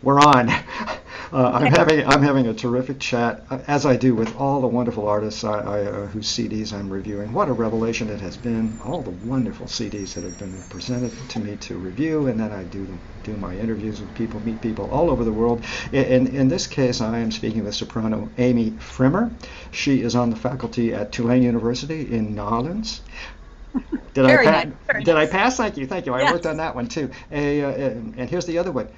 We're on. I'm having a terrific chat, as I do with all the wonderful artists whose CDs I'm reviewing. What a revelation it has been! All the wonderful CDs that have been presented to me to review, and then I do my interviews with people, meet people all over the world. In this case, I am speaking with soprano Amy Pfrimmer. She is on the faculty at Tulane University in New Orleans. Did I Very pass? nice, very Did I nice. pass? Thank you, thank you. I worked on Yes. that one too. And here's the other one.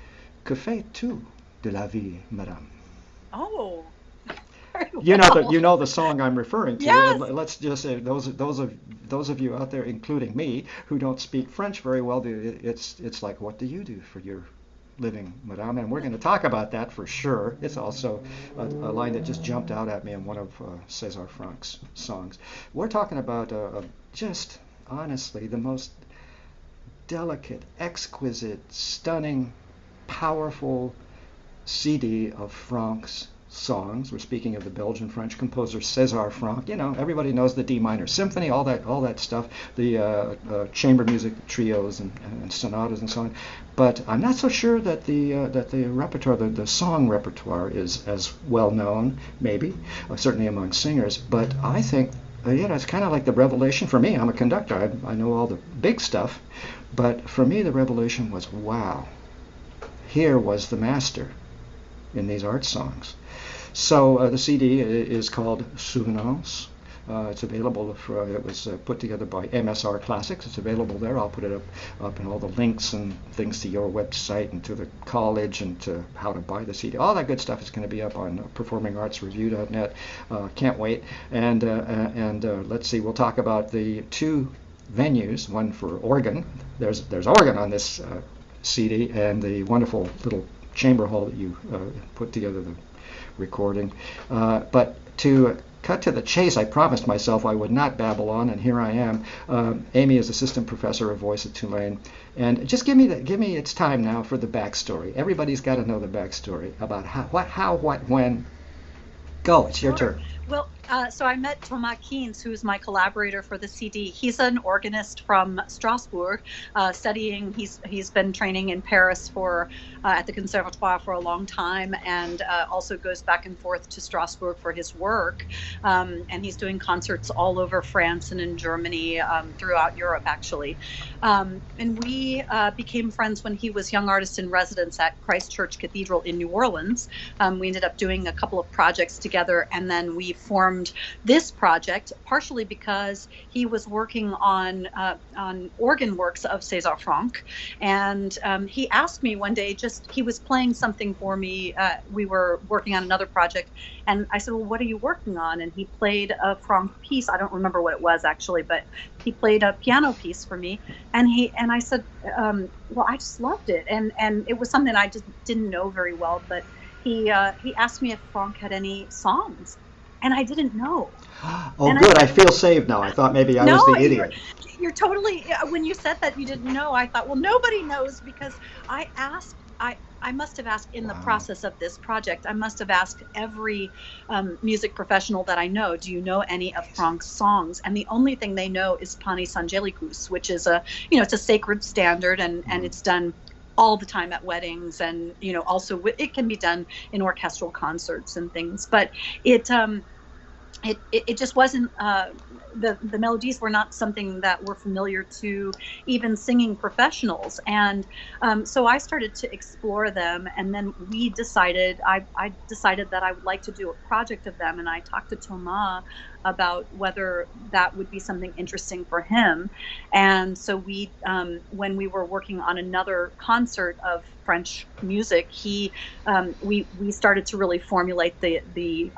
Que fais-tu de la vie, madame? Oh, very You well. know the song I'm referring to, and Yes. let's just say those of you out there, including me, who don't speak French very well, it's like, what do you do for your living, madame? And we're going to talk about that for sure. It's also a line that just jumped out at me in one of César Franck's songs. We're talking about just honestly the most delicate, exquisite, stunning, powerful CD of Franck's songs. We're speaking of the Belgian French composer César Franck. You know, everybody knows the D minor symphony, all that stuff, the chamber music trios and sonatas and so on. But I'm not so sure that the repertoire, the song repertoire, is as well known, maybe, certainly among singers. But I think it's kind of like the revelation for me. I'm a conductor. I know all the big stuff, but for me, the revelation was, wow, here was the master in these art songs. So the CD is called Souvenance. It's available it was put together by MSR Classics. It's available there. I'll put it up in all the links and things to your website and to the college and to how to buy the CD. All that good stuff is going to be up on performingartsreview.net. Can't wait. And let's see, we'll talk about the two venues, one for organ. There's organ on this CD, and the wonderful little chamber hall that you put together the recording. But to cut to the chase, I promised myself I would not babble on, and here I am. Amy is assistant professor of voice at Tulane, and just give me. It's time now for the backstory. Everybody's got to know the backstory about what, when. Go. It's your Sure. turn. Well, so I met Thomas Keynes, who's my collaborator for the CD. He's an organist from Strasbourg, studying. He's been training in Paris for at the Conservatoire for a long time, and also goes back and forth to Strasbourg for his work. And he's doing concerts all over France and in Germany, throughout Europe, actually. And we became friends when he was young artist in residence at Christ Church Cathedral in New Orleans. We ended up doing a couple of projects together, and then we formed this project partially because he was working on organ works of César Franck, and he asked me one day. Just he was playing something for me. We were working on another project, and I said, "Well, what are you working on?" And he played a Franck piece. I don't remember what it was actually, but he played a piano piece for me, and I said, "Well, I just loved it," and it was something I just didn't know very well, but he asked me if Franck had any songs, and I didn't know. Oh, And I good. I said, feel saved now. I thought maybe I "No, was the you're idiot. you're totally." When you said that you didn't know, I thought, well, nobody knows because I asked. I must have asked in the Wow. process of this project. I must have asked every music professional that I know, "Do you know any of Amazing. Franck's songs?" And the only thing they know is Panis Angelicus, which is it's a sacred standard, and Mm. it's done all the time at weddings, and also it can be done in orchestral concerts and things. But it it just wasn't the melodies were not something that were familiar to even singing professionals, and so I started to explore them, and then I decided that I would like to do a project of them, and I talked to Thomas about whether that would be something interesting for him. And so when we were working on another concert of French music, we started to really formulate the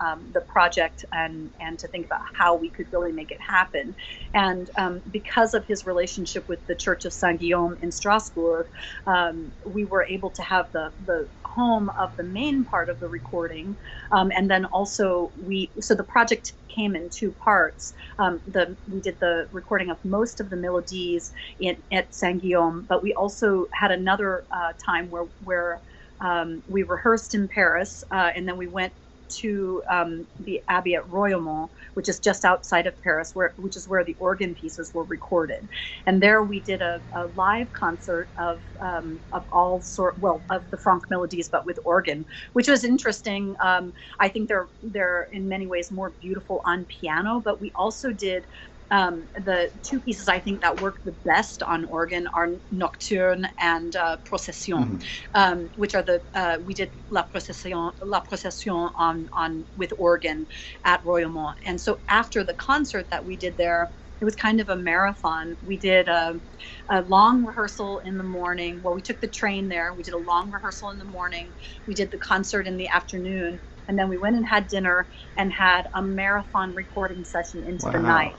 project, and to think about how we could really make it happen. And because of his relationship with the Church of Saint Guillaume in Strasbourg, we were able to have the home of the main part of the recording, and then also the project came in two parts. We did the recording of most of the melodies at Saint Guillaume, but we also had another time where we rehearsed in Paris, and then we went to the Abbey at Royaumont, which is just outside of Paris, which is where the organ pieces were recorded. And there we did a live concert of of the Franck melodies, but with organ, which was interesting. I think they're in many ways more beautiful on piano, but we also did the two pieces I think that work the best on organ are Nocturne and Procession, which are we did La Procession on with organ at Royaumont. And so after the concert that we did there, it was kind of a marathon. We did a long rehearsal in the morning. Well, we took the train there. We did a long rehearsal in the morning. We did the concert in the afternoon. And then we went and had dinner and had a marathon recording session into the night.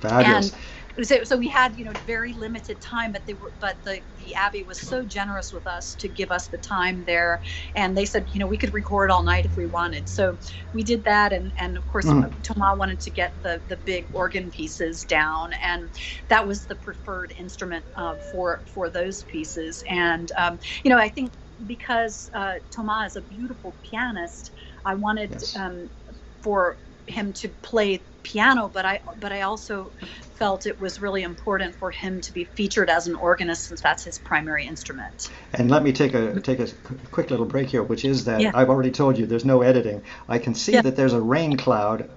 Fabulous. And so we had, very limited time, but the Abbey was so generous with us to give us the time there, and they said, we could record all night if we wanted. So we did that, and of course, Thomas wanted to get the big organ pieces down, and that was the preferred instrument for those pieces. And I think because Thomas is a beautiful pianist, I wanted for him to play piano, but I also felt it was really important for him to be featured as an organist, since that's his primary instrument. And let me take a quick little break here, which is that I've already told you there's no editing. I can see that there's a rain cloud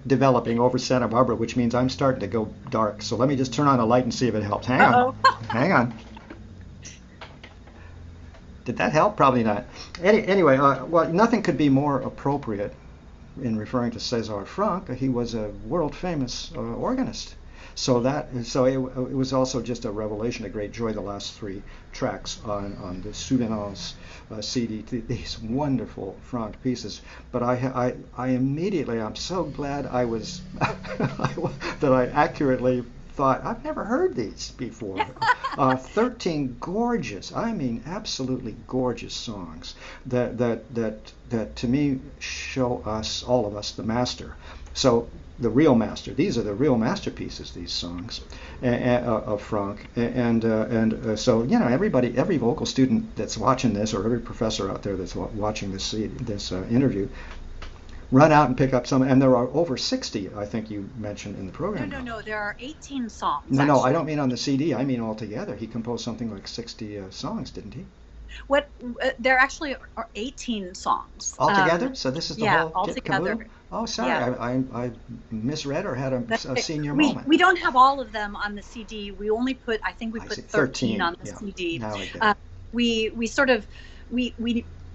developing over Santa Barbara, which means I'm starting to go dark. So let me just turn on a light and see if it helps. Hang on. Did that help? Probably not. Anyway, well, nothing could be more appropriate in referring to César Franck. He was a world famous organist. So it was also just a revelation, a great joy, the last three tracks on the Souvenance CD, these wonderful Franck pieces. But I immediately, I'm so glad I was that I accurately thought, I've never heard these before. 13 gorgeous, I mean absolutely gorgeous songs that to me show us, all of us, the master. So the real master. These are the real masterpieces, these songs of Franck. So everybody, every vocal student that's watching this, or every professor out there that's watching this interview, run out and pick up some. And there are over 60, I think you mentioned in the program. No. There are 18 songs. No, I don't mean on the CD. I mean altogether. He composed something like 60 songs, didn't he? There actually are 18 songs altogether. So this is the whole altogether. Caboodle? Oh, sorry, I misread or had a senior moment. We don't have all of them on the CD. We only put 13 on the CD. Now I get it.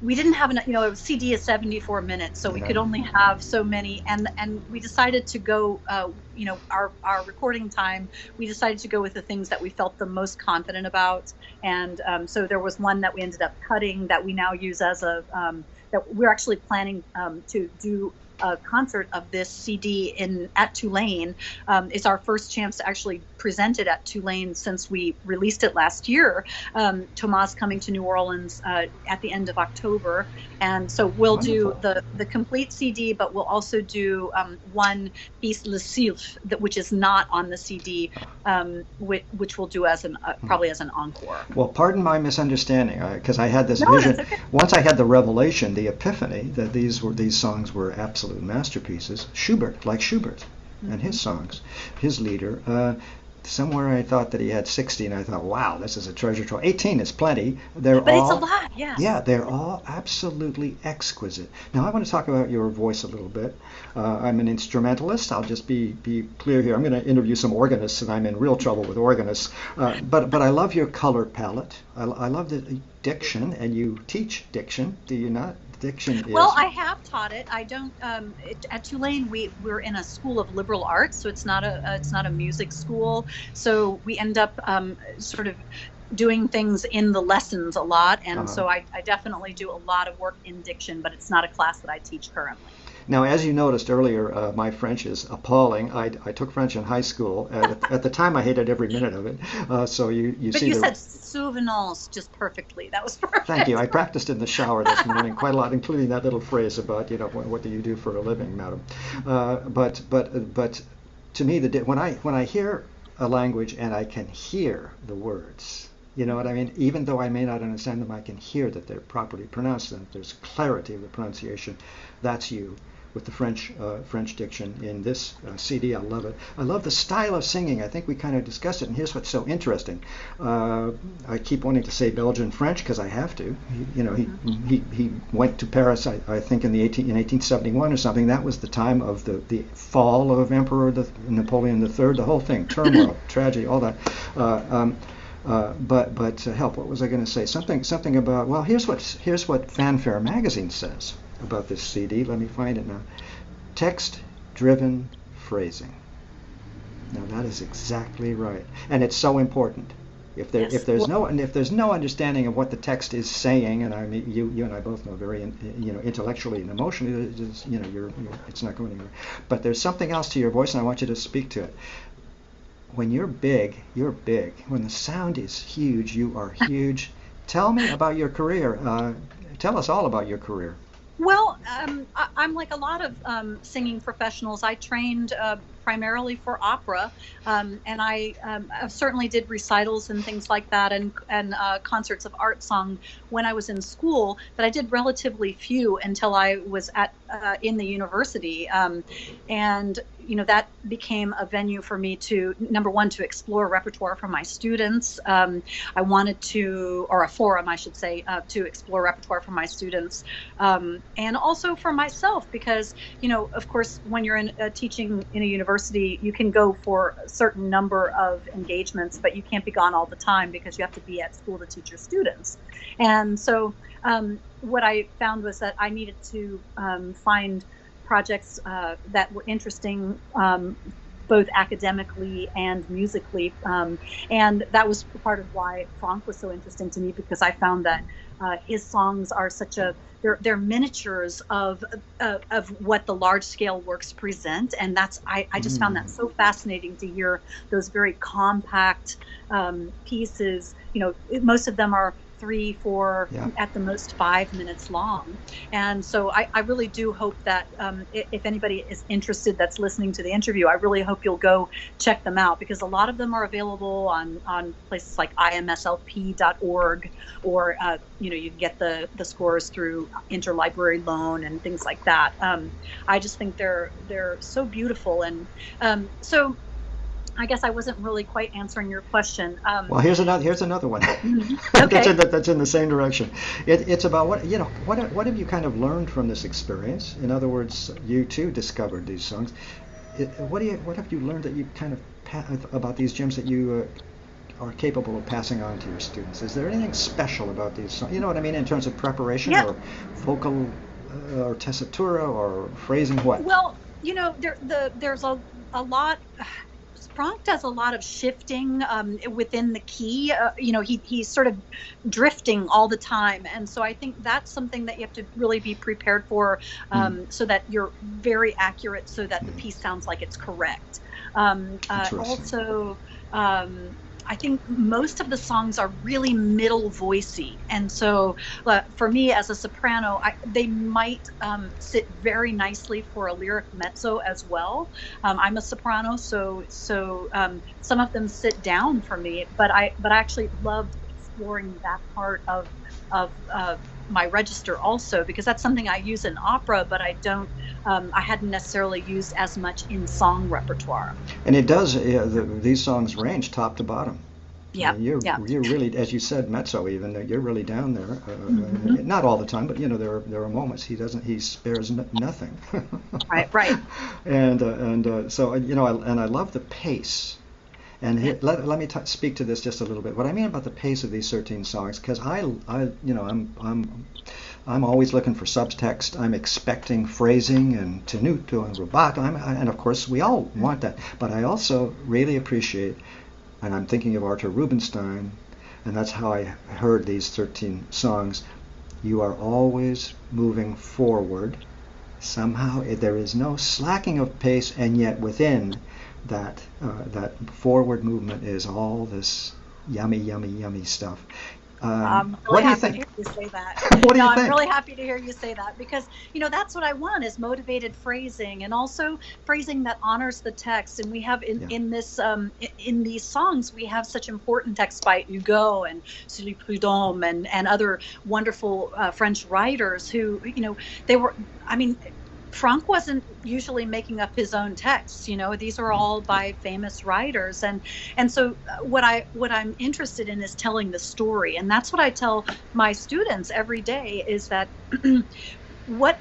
We didn't have enough. A CD is 74 minutes, so we could only have so many. And we decided to go. Our recording time, we decided to go with the things that we felt the most confident about. And so there was one that we ended up cutting that we now use as that we're actually planning to do a concert of this CD at Tulane. It's our first chance to actually present it at Tulane since we released it last year. Thomas coming to New Orleans at the end of October, and so we'll do the complete CD, but we'll also do one piece, Le Sylph, which is not on the CD, which we'll do as probably as an encore. Well, pardon my misunderstanding, because I had this vision. That's okay. Once I had the revelation, the epiphany, that these songs were absolute masterpieces. Schubert and his songs, his leader. Somewhere I thought that he had 60, and I thought, wow, this is a treasure trove. 18 is plenty. But it's a lot, yes. Yeah, they're all absolutely exquisite. Now I want to talk about your voice a little bit. I'm an instrumentalist. I'll just be clear here. I'm going to interview some organists, and I'm in real trouble with organists. But I love your color palette. I love the diction, and you teach diction, do you not? Diction is... Well, I have taught it. I don't. At Tulane, we're in a school of liberal arts, so it's not a music school. So we end up sort of doing things in the lessons a lot, and so I definitely do a lot of work in diction, but it's not a class that I teach currently. Now, as you noticed earlier, my French is appalling. I took French in high school. At the time, I hated every minute of it. So you but see. But you said souvenance just perfectly. That was perfect. Thank you. I practiced in the shower this morning quite a lot, including that little phrase about what do you do for a living, madam. But to me, when I hear a language and I can hear the words, You know what I mean? Even though I may not understand them, I can hear that they're properly pronounced and there's clarity of the pronunciation. That's you with the French diction in this CD. I love it. I love the style of singing. I think we kind of discussed it, and here's what's so interesting. I keep wanting to say Belgian French because I have to. He went to Paris, I think, in 1871 or something. That was the time of the fall of Emperor Napoleon III. The whole thing, turmoil, tragedy, all that. But help. What was I going to say? Something about. Well, here's what Fanfare magazine says about this CD. Let me find it now. Text-driven phrasing. Now that is exactly right, and it's so important. If there's no understanding of what the text is saying, and I mean you and I both know very intellectually and emotionally, it's not going anywhere. But there's something else to your voice, and I want you to speak to it. When you're big, you're big. When the sound is huge, you are huge. Tell me about your career. Tell us all about your career. Well, I'm like a lot of singing professionals. I trained primarily for opera, and I certainly did recitals and things like that, and concerts of art song when I was in school. But I did relatively few until I was in the university, and that became a venue for me to, number one, to explore repertoire for my students. I wanted to, or a forum, I should say, to explore repertoire for my students, and also for myself, because, of course, when you're teaching in a university, you can go for a certain number of engagements, but you can't be gone all the time because you have to be at school to teach your students. And so what I found was that I needed to find projects that were interesting, both academically and musically, and that was part of why Franck was so interesting to me, because I found that his songs are they're miniatures of what the large scale works present, and I just found that so fascinating to hear those very compact pieces. Most of them are 3, 4, at the most 5 minutes long. And so I really do hope that if anybody is interested that's listening to the interview, I really hope you'll go check them out, because a lot of them are available on places like imslp.org, or you can get the scores through interlibrary loan and things like that. I just think they're so beautiful, and so I guess I wasn't really quite answering your question. Well, here's another one. Okay. that's in the same direction. It's about what have you kind of learned from this experience? In other words, you too discovered these songs. What have you learned that you kind of about these gems that you are capable of passing on to your students? Is there anything special about these songs? You know what I mean, in terms of preparation, or vocal or tessitura or phrasing? What? Well, there's a lot. Franck does a lot of shifting within the key. He's sort of drifting all the time. And so I think that's something that you have to really be prepared for, so that you're very accurate, so that the piece sounds like it's correct. Also, I think most of the songs are really middle voicey. And so for me as a soprano, they might sit very nicely for a lyric mezzo as well. I'm a soprano, so some of them sit down for me, but I actually loved exploring that part of my register also, because that's something I use in opera, but I hadn't necessarily used as much in song repertoire. And it does. These songs range top to bottom. Yeah, you're really, as you said, mezzo even. You're really down there. Not all the time, but there are moments he spares nothing. Right. And so I love the pace. And let me speak to this just a little bit. What I mean about the pace of these 13 songs, because I'm always looking for subtext. I'm expecting phrasing and tenuto and rubato, and of course we all want that. But I also really appreciate, and I'm thinking of Arthur Rubinstein, and that's how I heard these 13 songs. You are always moving forward. Somehow there is no slacking of pace, and yet within that forward movement is all this yummy stuff. I'm What really do you happy to think? hear you say that. What do No, you I'm think? really happy to hear you say that because, that's what I want is motivated phrasing and also phrasing that honors the text. And we have Yeah, in these songs, we have such important texts by Hugo and Sully Prudhomme and other wonderful French writers who, they were, I mean, Franck wasn't usually making up his own texts. These are all by famous writers, and so what I'm interested in is telling the story, and that's what I tell my students every day is that what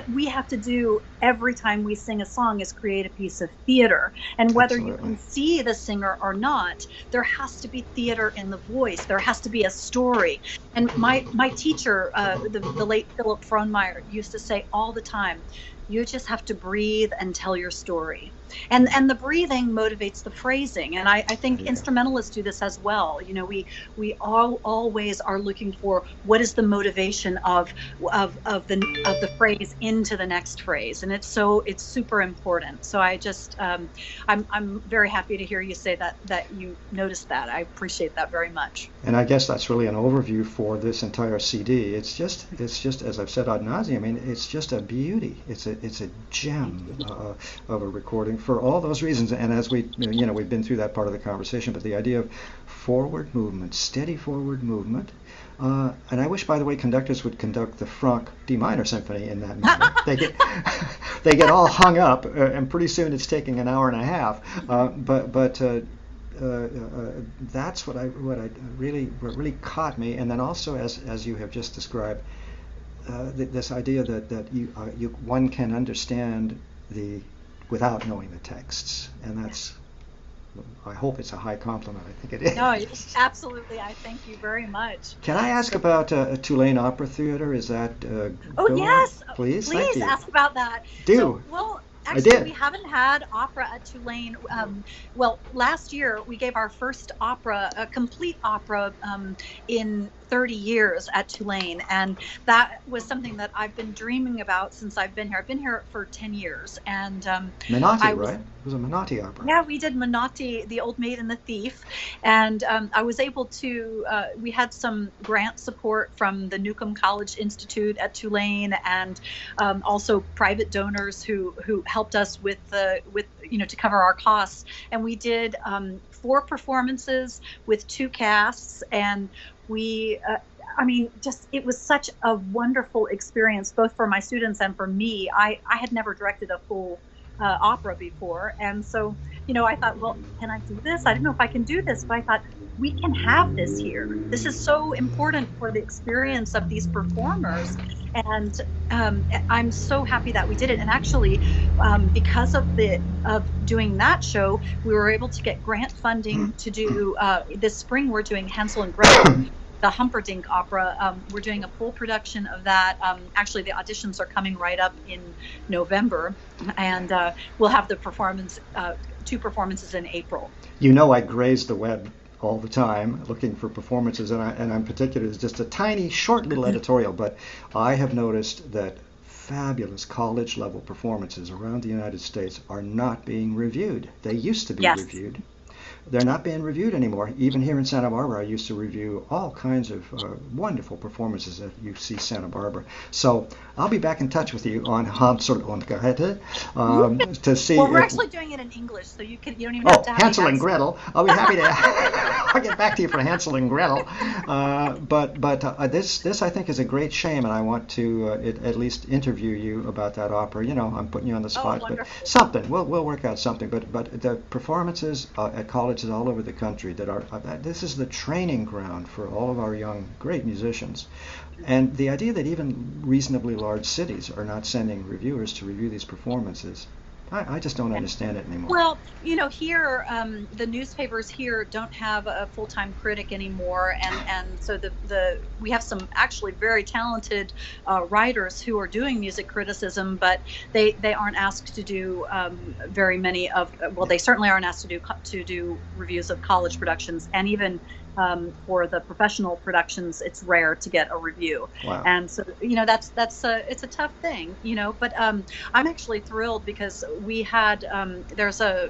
we have to do every time we sing a song is create a piece of theater, and whether you absolutely. can see the singer or not, there has to be theater in the voice, there has to be a story. And my teacher, the late Philip Frohnmeyer, used to say all the time, you just have to breathe and tell your story. And the breathing motivates the phrasing, and I There think you go. instrumentalists do this as well. We all always are looking for what is the motivation of the phrase into the next phrase, and it's super important. So I just I'm very happy to hear you say that you noticed that. I appreciate that very much. And I guess that's really an overview for this entire CD. It's just as I've said ad nauseum. I mean, it's just a beauty. It's a Thank gem you. of a recording for all those reasons. And as we've been through that part of the conversation, but the idea of forward movement, steady forward movement. And I wish, by the way, conductors would conduct the Franck D minor symphony in that manner. They get all hung up, and pretty soon it's taking an hour and a half. That's what really caught me, and then also as you have just described, this idea that one can understand the without knowing the texts, and that's, I hope it's a high compliment. I think it No, is. absolutely. I thank you very much. Can I ask So, about Tulane Opera Theater? Is that oh going? yes, Please, thank please you. ask about that. So, Do well, I actually, we did. haven't had opera at Tulane. Well, last year we gave our first opera, a complete opera, in 30 years at Tulane, and that was something that I've been dreaming about since I've been here. I've been here for 10 years, and Menotti, I was right? It was a Menotti opera. yeah, we did Menotti, The Old Maid and the Thief, and I was able to. We had some grant support from the Newcomb College Institute at Tulane, and also private donors who helped us with to cover our costs. And we did 4 performances with 2 casts, and we. I mean, just it was such a wonderful experience, both for my students and for me. I had never directed a full opera before, and so I thought, well, can I do this? I don't know if I can do this, but I thought we can have this here. This is so important for the experience of these performers, and I'm so happy that we did it. And actually, because of doing that show, we were able to get grant funding to do this spring. We're doing Hansel and Gretel, the Humperdinck opera. We're doing a full production of that. Actually, the auditions are coming right up in November, and we'll have the 2 performances in April. I graze the web all the time looking for performances, and I'm particular. It's just a tiny, short little editorial, but I have noticed that fabulous college level performances around the United States are not being reviewed. They used to be Yes. reviewed. They're not being reviewed anymore. Even here in Santa Barbara, I used to review all kinds of wonderful performances at UC Santa Barbara. So I'll be back in touch with you on Hansel und Gretel Yeah. to see Well, we're if. actually doing it in English, so you don't even have Oh, to have Hansel the and accent. Gretel. I'll be happy to. I'll get back to you for Hansel and Gretel. But this I think is a great shame, and I want to at least interview you about that opera. I'm putting you on the Oh, spot, but wonderful. something we'll work out something. But the performances at colleges all over the country that are this is the training ground for all of our young great musicians, and the idea that even reasonably large cities are not sending reviewers to review these performances. I just don't understand it anymore. Well, here, the newspapers here don't have a full-time critic anymore, and so the we have some actually very talented writers who are doing music criticism, but they aren't asked to do very many of. Well, Yeah. they certainly aren't asked to do reviews of college productions, and even for the professional productions, it's rare to get a review. Wow. And so, that's it's a tough thing, but I'm actually thrilled because we had there's a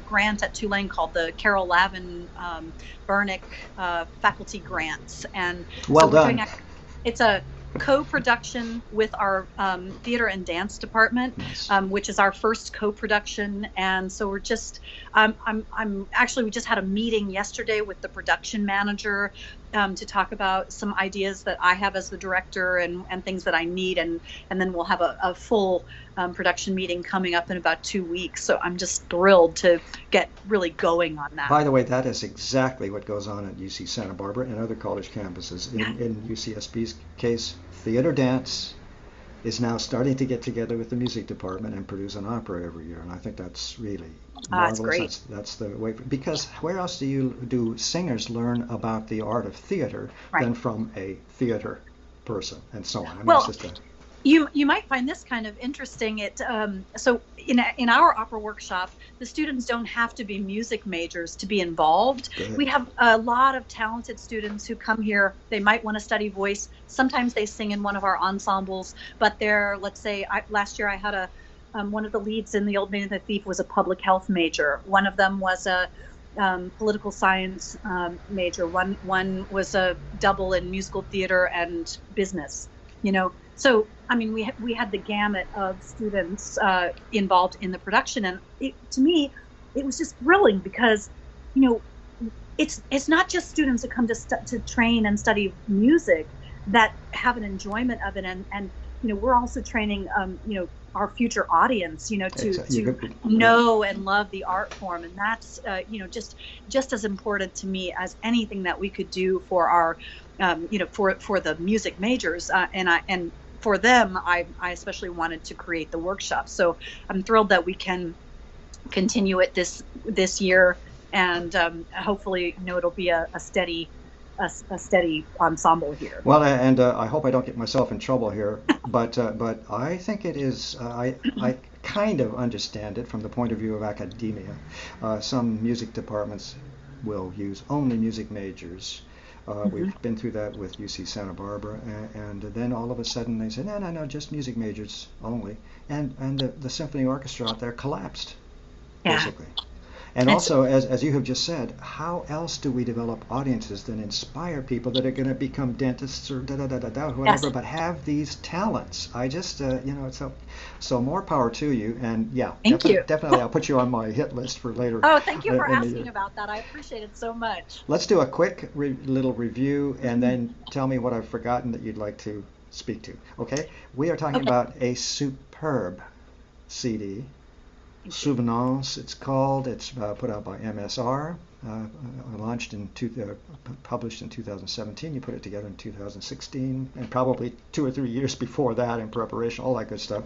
grant at Tulane called the Carol Lavin Burnick Faculty Grants, and so Well we're done. doing it's a co-production with our theater and dance department, Nice. which is our first co-production. And so we're just, I'm actually, we just had a meeting yesterday with the production manager to talk about some ideas that I have as the director and things that I need. And then we'll have a full production meeting coming up in about 2 weeks. So I'm just thrilled to get really going on that. By the way, that is exactly what goes on at UC Santa Barbara and other college campuses. In UCSB's case, theater dance is now starting to get together with the music department and produce an opera every year, and I think that's really marvelous. That's great. That's the way, because where else do singers learn about the art of theater than from a theater person and so on? I mean, it's just a, you might find this kind of interesting. So in our opera workshop, the students don't have to be music majors to be involved. We have a lot of talented students who come here. They might want to study voice. Sometimes they sing in one of our ensembles, but let's say last year I had one of the leads in The Old Maid and the Thief was a public health major. One of them was a political science major. One was a double in musical theater and business. So, I mean, we had the gamut of students involved in the production, and to me, it was just thrilling because, it's not just students that come to train and study music that have an enjoyment of it, and we're also training, our future audience, to know and love the art form, and that's, just as important to me as anything that we could do for our, for the music majors, and for them, I especially wanted to create the workshop. So I'm thrilled that we can continue it this year, and hopefully, it'll be a steady ensemble here. Well, and I hope I don't get myself in trouble here, but I think it is. I kind of understand it from the point of view of academia. Some music departments will use only music majors. We've been through that with UC Santa Barbara, and then all of a sudden they said, no, just music majors only, and the symphony orchestra out there collapsed, basically. And also, as you have just said, how else do we develop audiences that inspire people that are going to become dentists or whatever, but have these talents? I just, so more power to you. And yeah, definitely I'll put you on my hit list for later. Oh, thank you for asking about that. I appreciate it so much. Let's do a quick little review and then tell me what I've forgotten that you'd like to speak to. Okay? We are talking about a superb CD. Souvenance, it's called. It's put out by MSR, published in 2017. You put it together in 2016, and probably 2 or 3 years before that in preparation, all that good stuff.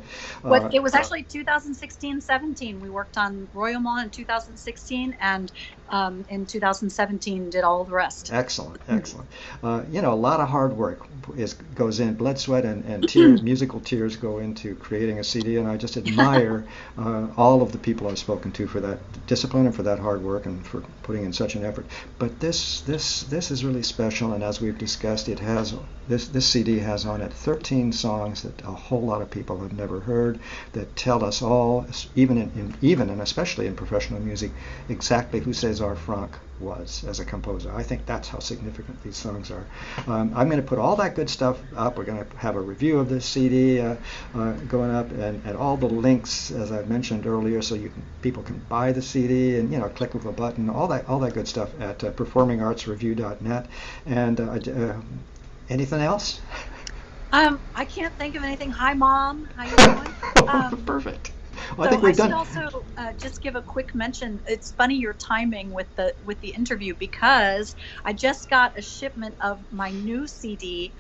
It was actually 2016-17. We worked on Royaumont in 2016, and in 2017 did all the rest. Excellent. A lot of hard work goes in, blood, sweat, and tears, musical tears go into creating a CD, and I just admire all of the people I've spoken to for that discipline and for that hard work and for putting in such an effort. But this is really special, and as we've discussed, it has this CD has on it 13 songs that a whole lot of people have never heard, that tell us all, even and especially in professional music, exactly who César Franck was as a composer. I think that's how significant these songs are. I'm going to put all that good stuff up. We're going to have a review of this CD going up, and all the links, as I mentioned earlier, so people can buy the CD and click with a button, all that good stuff at performingartsreview.net. And anything else? I can't think of anything. Hi, Mom. How you doing? Perfect. Well, I think we've done. I should also just give a quick mention. It's funny your timing with the interview, because I just got a shipment of my new CD,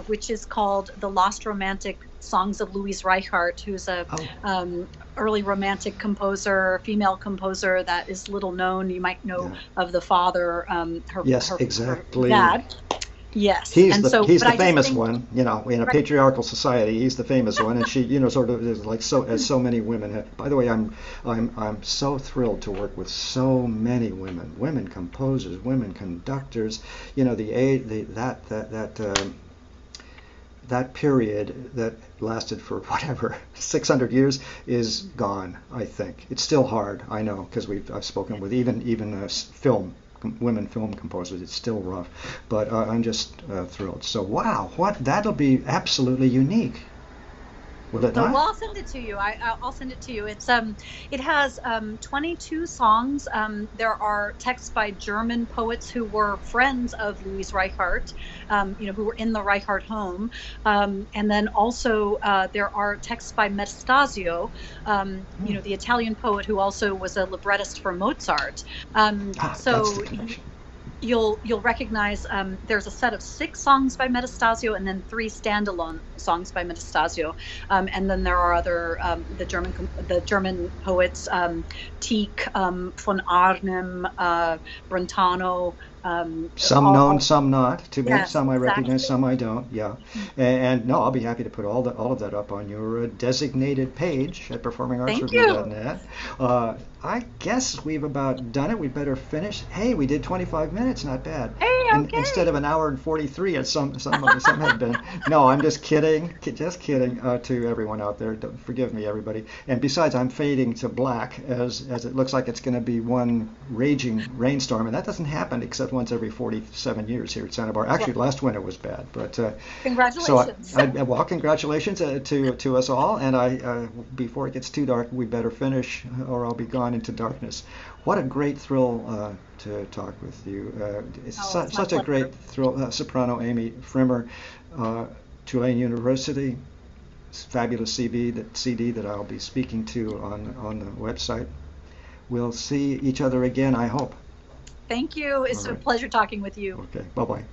which is called "The Lost Romantic Songs of Louise Reichardt," who's a early romantic composer, female composer that is little known. You might know of the father, her exactly. her dad. Yes, and so, He's but the I just famous think, one, you know, in a right, patriarchal society. He's the famous one, and she, you know, sort of is like so as so many women have. By the way, I'm so thrilled to work with so many women composers, women conductors. You know, that period that lasted for whatever 600 years is gone. I think it's still hard. I know because I've spoken with even women film composers. It's still rough, but I'm just thrilled. So wow, what that'll be absolutely unique, will it so, not? well, I'll send it to you. I'll send it to you. It has 22 songs. There are texts by German poets who were friends of Louise Reichardt, who were in the Reichardt home, and then also there are texts by Metastasio, Hmm. the Italian poet who also was a librettist for Mozart. That's the So connection. you'll recognize there's a set of 6 songs by Metastasio and then 3 standalone songs by Metastasio, and then there are other the German poets, Tieck, von Arnim, Brentano, Some known, all some not to me. yes, Some I recognize, exactly. some I don't. Yeah, and no, I'll be happy to put all of that up on your designated page at Thank you. performingartsreview.net. I guess we've about done it. We better finish. Hey, we did 25 minutes. Not bad. Hey, Instead of okay. an hour and 43, as some had been. No, I'm just kidding. Just kidding to everyone out there. Forgive me, everybody. And besides, I'm fading to black as it looks like it's going to be one raging rainstorm, and that doesn't happen except once every 47 years here at Santa Barbara. Actually, Well, last winter was bad, but so congratulations. well, congratulations to us all. And before it gets too dark, we better finish, or I'll be gone into darkness. What a great thrill to talk with you. It's Oh, it's my such a pleasure. great thrill. Soprano Amy Pfrimmer, Tulane University. Fabulous CD that I'll be speaking to on the website. We'll see each other again, I hope. Thank you. All It's a right. pleasure talking with you. Okay. Bye bye.